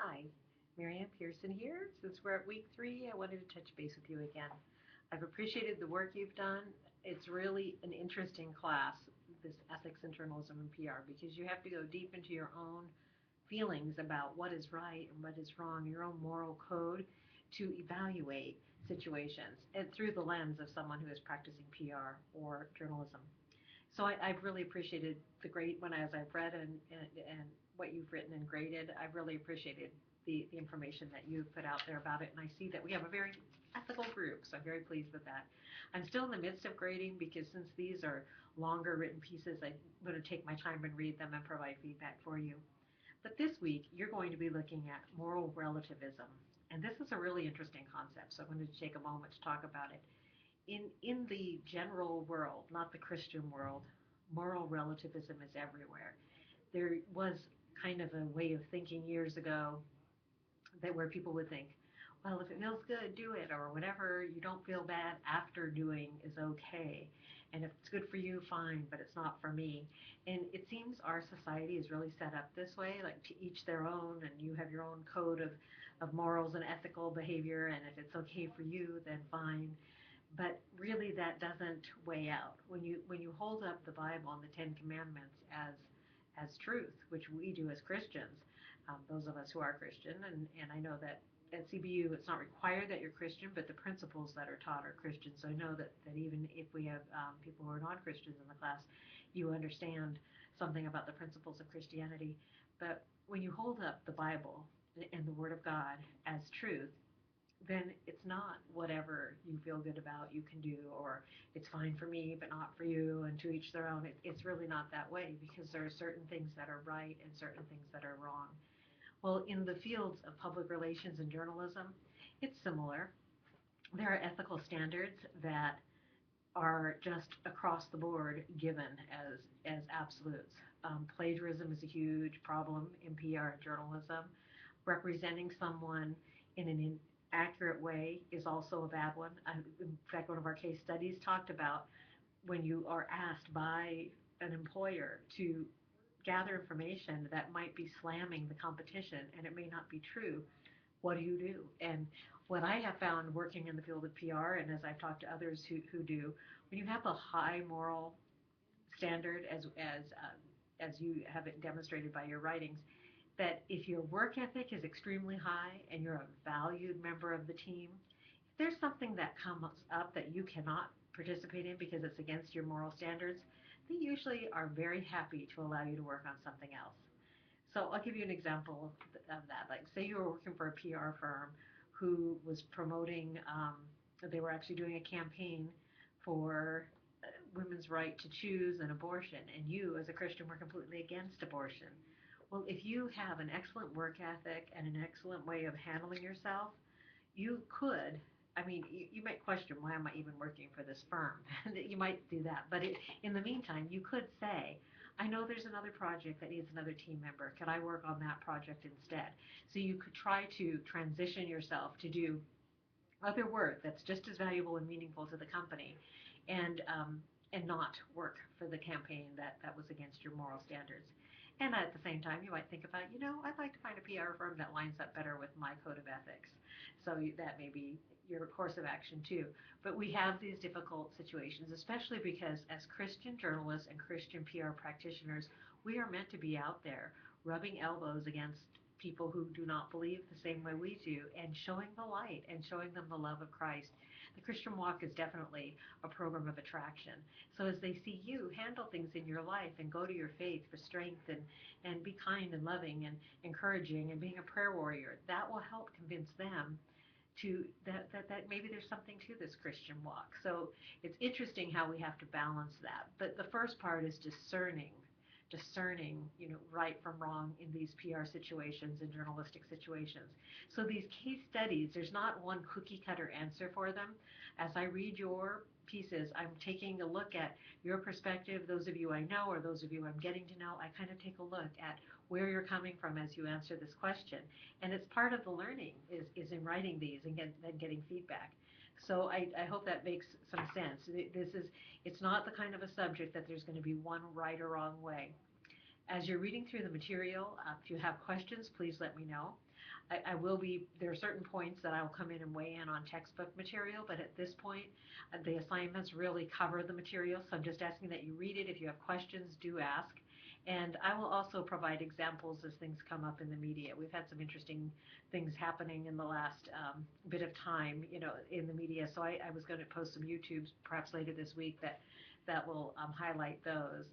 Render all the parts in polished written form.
Hi, Marianne Pearson here. Since we're at week 3, I wanted to touch base with you again. I've appreciated the work you've done. It's really an interesting class, this ethics and journalism and PR, because you have to go deep into your own feelings about what is right and what is wrong, your own moral code to evaluate situations and through the lens of someone who is practicing PR or journalism. So I've really appreciated the great one as I've read and what you've written and graded. I've really appreciated the information that you've put out there about it. And I see that we have a very ethical group, so I'm very pleased with that. I'm still in the midst of grading because since these are longer written pieces, I'm going to take my time and read them and provide feedback for you. But this week, you're going to be looking at moral relativism. And this is a really interesting concept, so I'm going to take a moment to talk about it in the general world, not the Christian world, moral relativism is everywhere. There was kind of a way of thinking years ago that where people would think, well, if it feels good, do it, or whatever you don't feel bad after doing is okay. And if it's good for you, fine, but it's not for me. And it seems our society is really set up this way, like to each their own, and you have your own code of morals and ethical behavior, and if it's okay for you, then fine. But really that doesn't weigh out when you hold up the Bible and the Ten Commandments as truth, which we do as Christians, those of us who are Christian, and I know that at CBU it's not required that you're Christian, but the principles that are taught are Christian. So I know that even if we have people who are non-Christians in the class, you understand something about the principles of Christianity. But when you hold up the Bible and the Word of God as truth, then it's not whatever you feel good about you can do, or it's fine for me but not for you, and to each their own. It's really not that way, because there are certain things that are right and certain things that are wrong. Well, in the fields of public relations and journalism, it's similar. There are ethical standards that are just across the board given as absolutes. Plagiarism is a huge problem in PR journalism. Representing someone in an inaccurate way is also a bad one. In fact, one of our case studies talked about when you are asked by an employer to gather information that might be slamming the competition and it may not be true, what do you do? And what I have found working in the field of PR, and as I've talked to others who do, when you have a high moral standard, as you have it demonstrated by your writings, that if your work ethic is extremely high and you're a valued member of the team, if there's something that comes up that you cannot participate in because it's against your moral standards, they usually are very happy to allow you to work on something else. So I'll give you an example of that. Like, say you were working for a PR firm who was promoting, they were actually doing a campaign for women's right to choose an abortion, and you, as a Christian, were completely against abortion. Well, if you have an excellent work ethic and an excellent way of handling yourself, you could. I mean, you might question, why am I even working for this firm? You might do that. But in the meantime, you could say, I know there's another project that needs another team member. Could I work on that project instead? So you could try to transition yourself to do other work that's just as valuable and meaningful to the company, and not work for the campaign that was against your moral standards. And at the same time, you might think about, I'd like to find a PR firm that lines up better with my code of ethics. So that may be your course of action too. But we have these difficult situations, especially because as Christian journalists and Christian PR practitioners, we are meant to be out there rubbing elbows against people who do not believe the same way we do, and showing the light and showing them the love of Christ. The Christian walk is definitely a program of attraction. So as they see you handle things in your life and go to your faith for strength, and be kind and loving and encouraging and being a prayer warrior, that will help convince them to that maybe there's something to this Christian walk. So it's interesting how we have to balance that. But the first part is discerning, right from wrong in these PR situations and journalistic situations. So these case studies, there's not one cookie cutter answer for them. As I read your pieces, I'm taking a look at your perspective, those of you I know or those of you I'm getting to know. I kind of take a look at where you're coming from as you answer this question. And it's part of the learning is in writing these and then getting feedback. So I hope that makes some sense. It's not the kind of a subject that there's going to be one right or wrong way. As you're reading through the material, if you have questions, please let me know. I will be, there are certain points that I'll come in and weigh in on textbook material, but at this point, the assignments really cover the material, so I'm just asking that you read it. If you have questions, do ask. And I will also provide examples as things come up in the media. We've had some interesting things happening in the last bit of time, in the media. So I was going to post some YouTubes perhaps later this week that will highlight those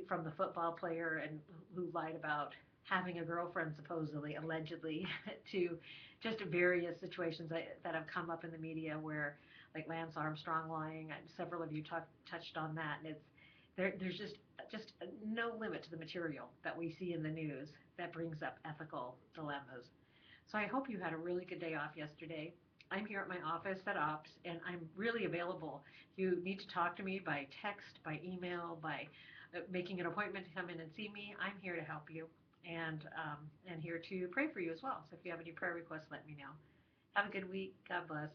from the football player and who lied about having a girlfriend supposedly, allegedly, to just various situations that have come up in the media where, like Lance Armstrong lying. Several of you touched on that, and there's just no limit to the material that we see in the news that brings up ethical dilemmas. So I hope you had a really good day off yesterday. I'm here at my office at Ops, and I'm really available. If you need to talk to me by text, by email, by making an appointment to come in and see me, I'm here to help you and here to pray for you as well. So if you have any prayer requests, let me know. Have a good week. God bless.